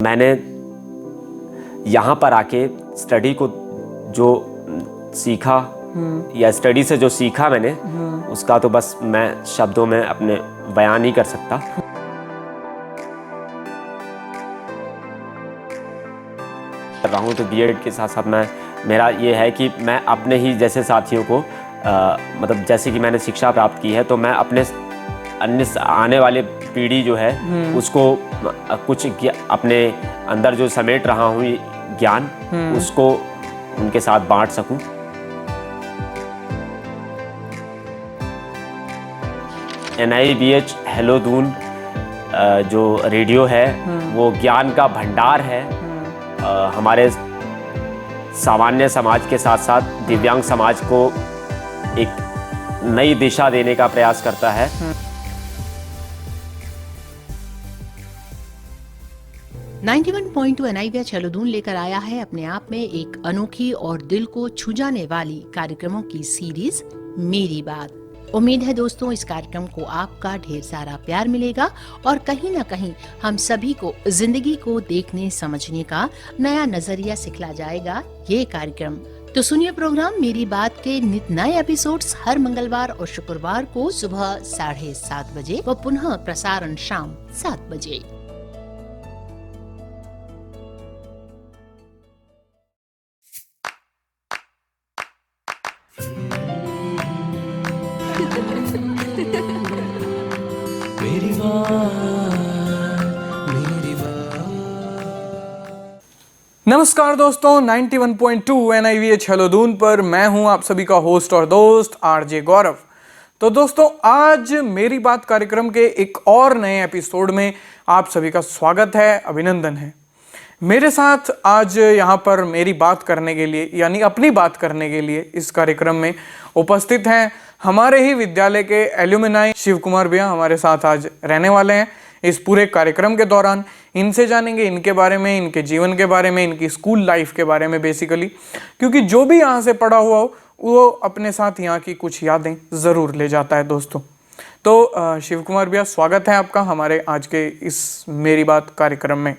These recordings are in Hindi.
मैंने यहाँ पर आके स्टडी को जो सीखा या स्टडी से जो सीखा मैंने उसका तो बस मैं शब्दों में अपने बयान नहीं कर सकता। कर रहा हूँ तो बीएड के साथ साथ मेरा ये है कि मैं अपने ही जैसे साथियों को मतलब जैसे कि मैंने शिक्षा प्राप्त की है तो मैं अपने अन्य आने वाले पीढ़ी जो है उसको कुछ अपने अंदर जो समेट रहा हूँ ज्ञान उसको उनके साथ बांट सकूं। NIVH हेलो दून जो रेडियो है वो ज्ञान का भंडार है। हमारे सामान्य समाज के साथ साथ दिव्यांग समाज को एक नई दिशा देने का प्रयास करता है। NIVH हेलो दून लेकर आया है अपने आप में एक अनोखी और दिल को छू जाने वाली कार्यक्रमों की सीरीज मेरी बात। उम्मीद है दोस्तों इस कार्यक्रम को आपका ढेर सारा प्यार मिलेगा और कहीं ना कहीं हम सभी को जिंदगी को देखने समझने का नया नजरिया सिखला जाएगा ये कार्यक्रम। तो सुनिए प्रोग्राम मेरी बात के नित नए एपिसोड्स हर मंगलवार और शुक्रवार को सुबह 7:30 बजे व पुनः प्रसारण शाम 7 बजे। मेरी नमस्कार दोस्तों, 91.2 NIVH हेलो दून पर मैं हूं आप सभी का होस्ट और दोस्त RJ गौरव। तो दोस्तों आज मेरी बात कार्यक्रम के एक और नए एपिसोड में आप सभी का स्वागत है, अभिनंदन है। मेरे साथ आज यहाँ पर मेरी बात करने के लिए यानी अपनी बात करने के लिए इस कार्यक्रम में उपस्थित हैं हमारे ही विद्यालय के एल्यूमिनाई शिव कुमार भैया हमारे साथ आज रहने वाले हैं। इस पूरे कार्यक्रम के दौरान इनसे जानेंगे इनके बारे में, इनके जीवन के बारे में, इनकी स्कूल लाइफ के बारे में बेसिकली, क्योंकि जो भी यहाँ से पढ़ा हुआ हो वो अपने साथ यहाँ की कुछ यादें ज़रूर ले जाता है दोस्तों। तो शिव कुमार भैया स्वागत है आपका हमारे आज के इस मेरी बात कार्यक्रम में।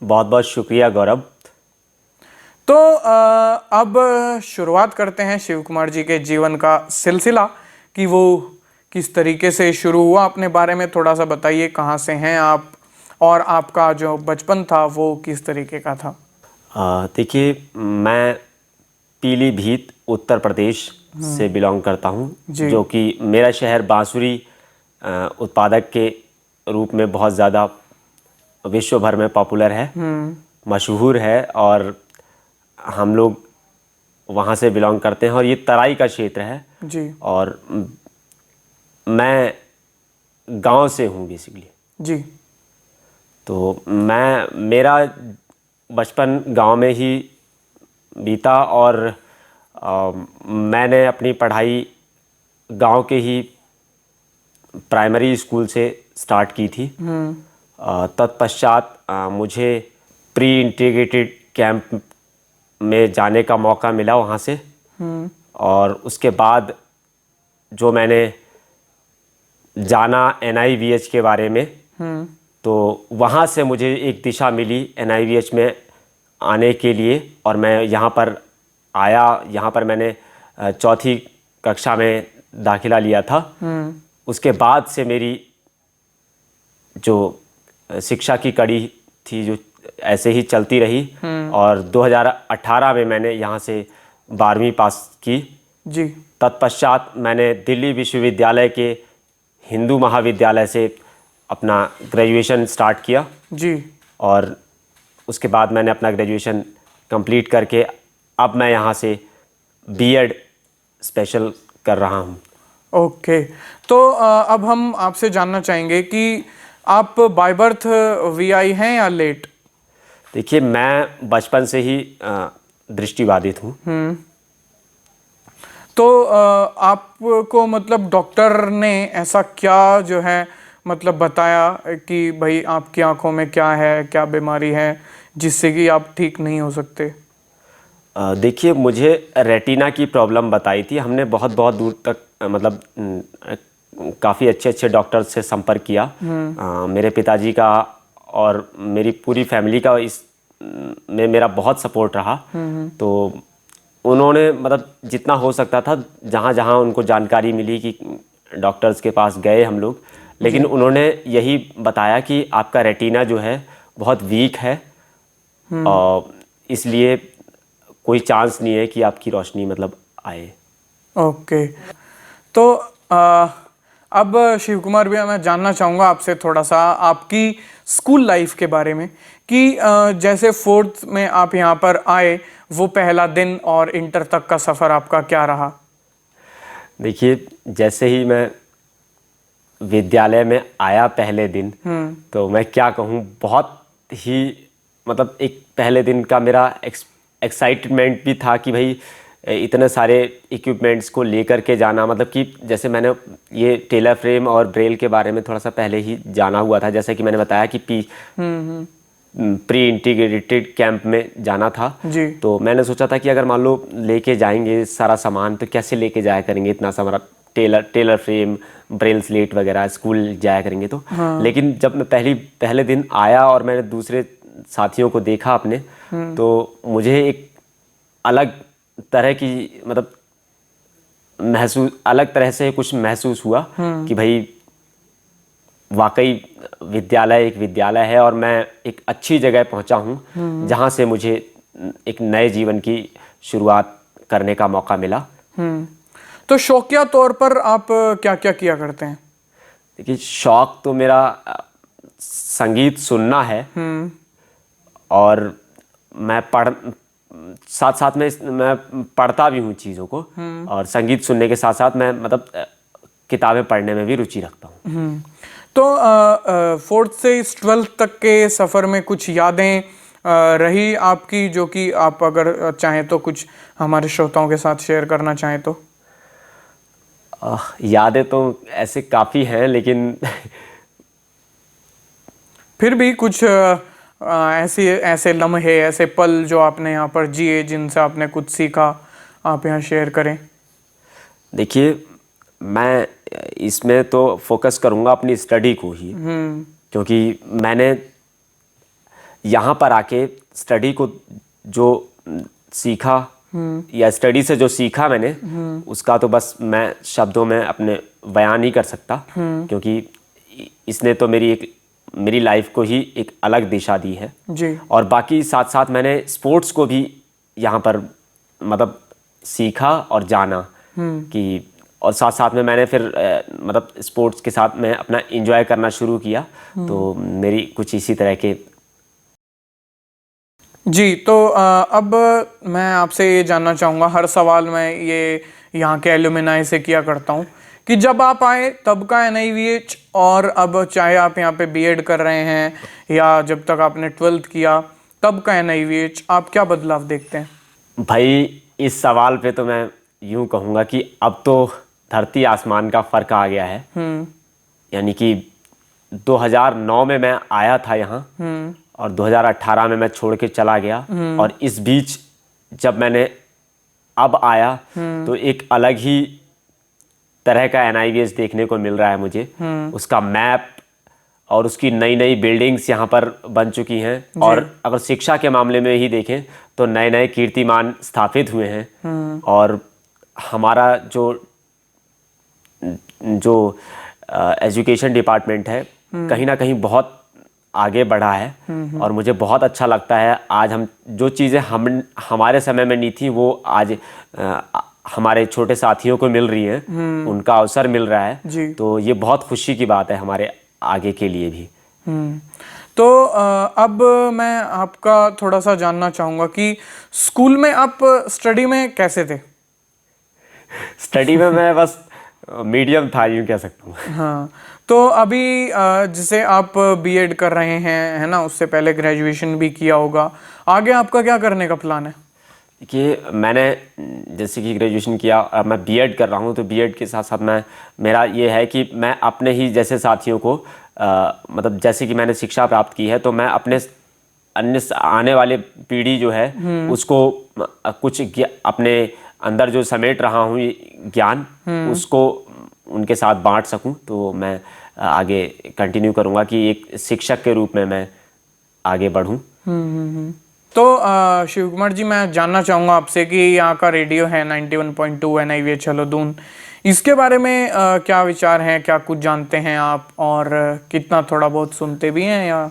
बहुत बहुत शुक्रिया गौरव। तो अब शुरुआत करते हैं शिव कुमार जी के जीवन का सिलसिला कि वो किस तरीके से शुरू हुआ। अपने बारे में थोड़ा सा बताइए, कहाँ से हैं आप और आपका जो बचपन था वो किस तरीके का था। देखिए, मैं पीलीभीत उत्तर प्रदेश से बिलोंग करता हूँ, जो कि मेरा शहर बांसुरी उत्पादक के रूप में बहुत ज़्यादा विश्व भर में पॉपुलर है, मशहूर है और हम लोग वहाँ से बिलोंग करते हैं और ये तराई का क्षेत्र है जी। और मैं गांव से हूँ बेसिकली जी। तो मेरा बचपन गांव में ही बीता और मैंने अपनी पढ़ाई गांव के ही प्राइमरी स्कूल से स्टार्ट की थी। तत्पश्चात मुझे प्री इंटीग्रेटेड कैंप में जाने का मौका मिला वहाँ से और उसके बाद जो मैंने जाना NIVH के बारे में तो वहाँ से मुझे एक दिशा मिली NIVH में आने के लिए और मैं यहाँ पर आया। यहाँ पर मैंने चौथी कक्षा में दाखिला लिया था। उसके बाद से मेरी जो शिक्षा की कड़ी थी जो ऐसे ही चलती रही और 2018 में मैंने यहाँ से 12वीं पास की जी। तत्पश्चात मैंने दिल्ली विश्वविद्यालय के हिंदू महाविद्यालय से अपना ग्रेजुएशन स्टार्ट किया जी। और उसके बाद मैंने अपना ग्रेजुएशन कंप्लीट करके अब मैं यहाँ से बीएड स्पेशल कर रहा हूँ। ओके, तो अब हम आपसे जानना चाहेंगे कि आप बाय बर्थ VI हैं या लेट। देखिए, मैं बचपन से ही दृष्टिबाधित हूँ। तो आपको मतलब डॉक्टर ने ऐसा क्या जो है मतलब बताया कि भाई आपकी आंखों में क्या है, क्या बीमारी है जिससे कि आप ठीक नहीं हो सकते। देखिए, मुझे रेटिना की प्रॉब्लम बताई थी। हमने बहुत बहुत दूर तक मतलब काफ़ी अच्छे अच्छे डॉक्टर से संपर्क किया। मेरे पिताजी का और मेरी पूरी फैमिली का इस में मेरा बहुत सपोर्ट रहा। तो उन्होंने मतलब जितना हो सकता था, जहाँ जहाँ उनको जानकारी मिली कि डॉक्टर्स के पास गए हम लोग, लेकिन उन्होंने यही बताया कि आपका रेटिना जो है बहुत वीक है और इसलिए कोई चांस नहीं है कि आपकी रोशनी मतलब आए। ओके। तो अब शिव कुमार भैया, मैं जानना चाहूँगा आपसे थोड़ा सा आपकी स्कूल लाइफ के बारे में कि जैसे 4th में आप यहाँ पर आए, वो पहला दिन और इंटर तक का सफ़र आपका क्या रहा? देखिए, जैसे ही मैं विद्यालय में आया पहले दिन, तो मैं क्या कहूँ, बहुत ही मतलब एक पहले दिन का मेरा एक्साइटमेंट भी था कि भाई इतने सारे इक्विपमेंट्स को लेकर के जाना, मतलब कि जैसे मैंने ये टेलर फ्रेम और ब्रेल के बारे में थोड़ा सा पहले ही जाना हुआ था, जैसे कि मैंने बताया कि प्री इंटीग्रेटेड कैंप में जाना था जी। तो मैंने सोचा था कि अगर मान लो लेके जाएंगे सारा सामान तो कैसे लेके जाया करेंगे इतना सारा, टेलर फ्रेम, ब्रेल स्लेट वगैरह, स्कूल जाया करेंगे तो। लेकिन जब मैं पहले दिन आया और मैंने दूसरे साथियों को देखा अपने, तो मुझे एक अलग तरह की मतलब अलग तरह से कुछ महसूस हुआ कि भाई वाकई विद्यालय एक विद्यालय है और मैं एक अच्छी जगह पहुंचा हूं जहां से मुझे एक नए जीवन की शुरुआत करने का मौका मिला। तो शौकिया तौर पर आप क्या क्या किया करते हैं? देखिए, शौक तो मेरा संगीत सुनना है और मैं साथ साथ में मैं पढ़ता भी हूँ चीज़ों को, और संगीत सुनने के साथ साथ मैं मतलब किताबें पढ़ने में भी रुचि रखता हूँ। तो 4th से 12th तक के सफ़र में कुछ यादें रही आपकी, जो कि आप अगर चाहें तो कुछ हमारे श्रोताओं के साथ शेयर करना चाहें तो? यादें तो ऐसे काफ़ी हैं, लेकिन फिर भी कुछ ऐसे लम्हे, ऐसे पल जो आपने यहाँ पर जिए, जिनसे आपने कुछ सीखा, आप यहाँ शेयर करें। देखिए, मैं इसमें तो फोकस करूँगा अपनी स्टडी को ही, क्योंकि मैंने यहाँ पर आके स्टडी को जो सीखा या स्टडी से जो सीखा मैंने, उसका तो बस मैं शब्दों में अपने बयान नहीं कर सकता, क्योंकि इसने तो मेरी लाइफ को ही एक अलग दिशा दी है जी। और बाकी साथ साथ मैंने स्पोर्ट्स को भी यहाँ पर मतलब सीखा और जाना कि, और साथ साथ में मैंने फिर मतलब स्पोर्ट्स के साथ मैं अपना एंजॉय करना शुरू किया। तो मेरी कुछ इसी तरह के। जी। तो अब मैं आपसे ये जानना चाहूँगा, हर सवाल मैं ये यहाँ के एलुमनाई से किया करता हूँ कि जब आप आए तब का NIVH और अब चाहे आप यहाँ पे BEd कर रहे हैं या जब तक आपने 12th किया तब का NIVH, आप क्या बदलाव देखते हैं? भाई, इस सवाल पे तो मैं यूँ कहूँगा कि अब तो धरती आसमान का फ़र्क आ गया है। यानी कि 2009 में मैं आया था यहाँ और 2018 में मैं छोड़ के चला गया, और इस बीच जब मैंने अब आया तो एक अलग ही तरह का NIVH देखने को मिल रहा है मुझे। उसका मैप और उसकी नई नई बिल्डिंग्स यहाँ पर बन चुकी हैं, और अगर शिक्षा के मामले में ही देखें तो नए नए कीर्तिमान स्थापित हुए हैं, और हमारा जो एजुकेशन डिपार्टमेंट है कहीं ना कहीं बहुत आगे बढ़ा है, और मुझे बहुत अच्छा लगता है। आज हम जो चीज़ें हमारे समय में नहीं थी वो आज हमारे छोटे साथियों को मिल रही हैं, उनका अवसर मिल रहा है। तो ये बहुत खुशी की बात है हमारे आगे के लिए भी। तो अब मैं आपका थोड़ा सा जानना चाहूँगा कि स्कूल में आप स्टडी में कैसे थे? स्टडी में मैं बस मीडियम था, यूँ कह सकता हूँ। हाँ। तो अभी जैसे आप BEd कर रहे हैं, है ना, उससे पहले ग्रेजुएशन भी किया होगा, आगे आपका क्या करने का प्लान है? देखिए, मैंने जैसे कि ग्रेजुएशन किया, अब मैं BEd कर रहा हूँ, तो BEd के साथ साथ मेरा ये है कि मैं अपने ही जैसे साथियों को मतलब जैसे कि मैंने शिक्षा प्राप्त की है, तो मैं अपने अन्य आने वाले पीढ़ी जो है उसको कुछ अपने अंदर जो समेट रहा हूँ ज्ञान, उसको उनके साथ बांट सकूं। तो मैं आगे कंटिन्यू करूंगा कि एक शिक्षक के रूप में मैं आगे बढ़ूं। तो शिव कुमार जी, मैं जानना चाहूँगा आपसे कि यहाँ का रेडियो है 91.2 NIVH हेलोदून, इसके बारे में क्या विचार हैं, क्या कुछ जानते हैं आप, और कितना थोड़ा बहुत सुनते भी हैं, या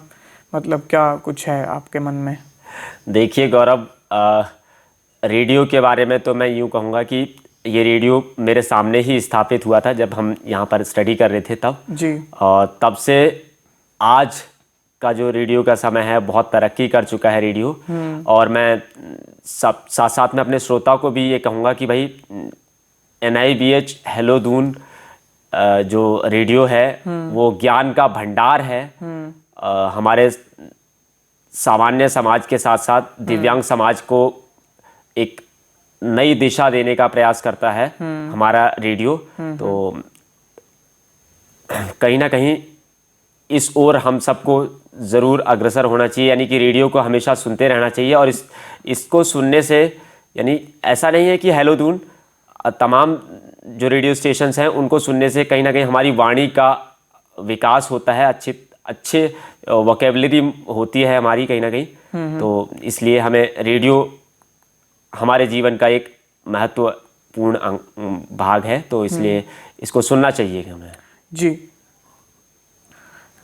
मतलब क्या कुछ है आपके मन में? देखिए गौरव, रेडियो के बारे में तो मैं यूँ कहूँगा कि ये रेडियो मेरे सामने ही स्थापित हुआ था जब हम यहाँ पर स्टडी कर रहे थे तब जी। और तब से आज का जो रेडियो का समय है बहुत तरक्की कर चुका है रेडियो। और मैं साथ साथ में अपने श्रोता को भी ये कहूँगा कि भाई NIVH हेलोदून जो रेडियो है वो ज्ञान का भंडार है। हमारे सामान्य समाज के साथ साथ दिव्यांग समाज को एक नई दिशा देने का प्रयास करता है हमारा रेडियो। तो कहीं ना कहीं इस ओर हम सबको ज़रूर अग्रसर होना चाहिए, यानी कि रेडियो को हमेशा सुनते रहना चाहिए। और इसको सुनने से, यानी ऐसा नहीं है कि हेलोदून, तमाम जो रेडियो स्टेशंस हैं उनको सुनने से कहीं ना कहीं हमारी वाणी का विकास होता है, अच्छे वोकेबलरी होती है हमारी कहीं ना कहीं। तो इसलिए हमें रेडियो हमारे जीवन का एक महत्वपूर्ण भाग है, तो इसलिए इसको सुनना चाहिए हमें। जी।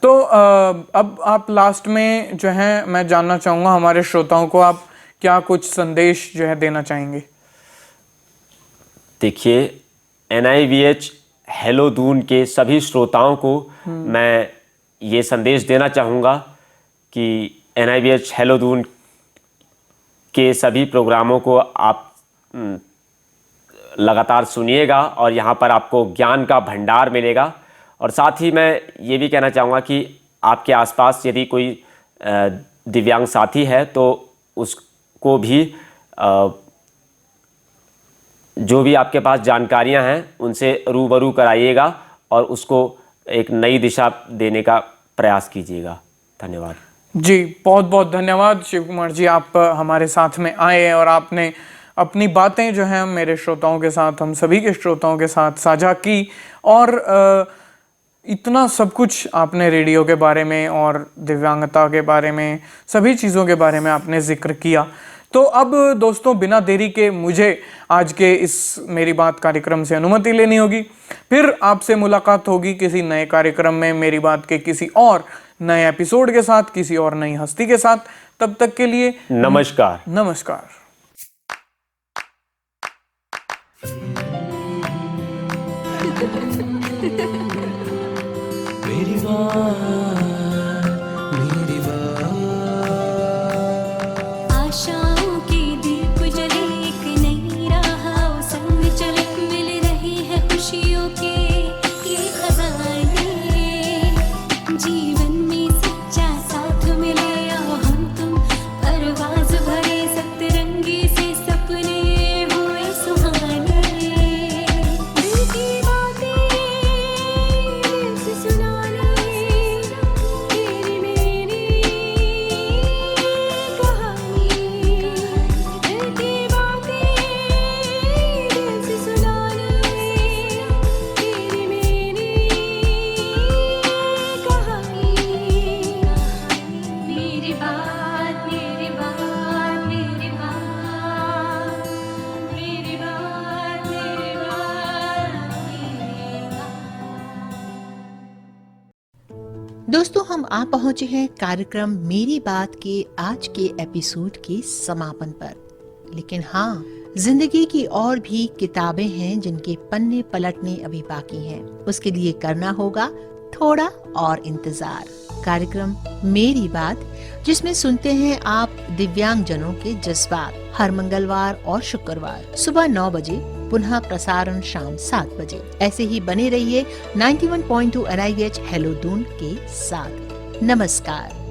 तो अब आप लास्ट में जो है मैं जानना चाहूँगा हमारे श्रोताओं को आप क्या कुछ संदेश जो है देना चाहेंगे? देखिए, NIVH हेलोदून के सभी श्रोताओं को मैं ये संदेश देना चाहूँगा कि NIVH हेलोदून के सभी प्रोग्रामों को आप लगातार सुनिएगा और यहाँ पर आपको ज्ञान का भंडार मिलेगा। और साथ ही मैं ये भी कहना चाहूँगा कि आपके आसपास यदि कोई दिव्यांग साथी है तो उसको भी जो भी आपके पास जानकारियाँ हैं उनसे रूबरू कराइएगा और उसको एक नई दिशा देने का प्रयास कीजिएगा। धन्यवाद जी। बहुत बहुत धन्यवाद शिव कुमार जी, आप हमारे साथ में आए और आपने अपनी बातें जो हैं मेरे श्रोताओं के साथ, हम सभी के श्रोताओं के साथ साझा की। और इतना सब कुछ आपने रेडियो के बारे में और दिव्यांगता के बारे में, सभी चीज़ों के बारे में आपने जिक्र किया। तो अब दोस्तों, बिना देरी के मुझे आज के इस मेरी बात कार्यक्रम से अनुमति लेनी होगी। फिर आपसे मुलाकात होगी किसी नए कार्यक्रम में, मेरी बात के किसी और नए एपिसोड के साथ, किसी और नई हस्ती के साथ। तब तक के लिए नमस्कार। नमस्कार। मेरी बात आशाओं की दीप जले, एक नई राह संग चले, मिल रही है खुशियों के ये खजाने, जीवन में सच्चा साथ मिले, आओ हम तुम परवाज़ भरे, सतरंगी से सपने हुए सुहाने। दिल की बातें दिल से सुनाने, तेरी मेरी कहानी। दिल की बातें दिल से सुनाने, तेरी मेरी कहानी। मेरी बात, मेरी बात, मेरी बात, मेरी बात, मेरी बात, मेरी बात। दोस्तों, हम आ पहुंचे हैं कार्यक्रम मेरी बात के आज के एपिसोड के समापन पर। लेकिन हाँ, जिंदगी की और भी किताबें हैं जिनके पन्ने पलटने अभी बाकी हैं। उसके लिए करना होगा थोड़ा और इंतजार। कार्यक्रम मेरी बात, जिसमें सुनते हैं आप दिव्यांग जनों के जज्बात, हर मंगलवार और शुक्रवार सुबह 9 बजे, पुनः प्रसारण शाम 7 बजे। ऐसे ही बने रहिए 91.2 NIVH हेलोदून के साथ। नमस्कार।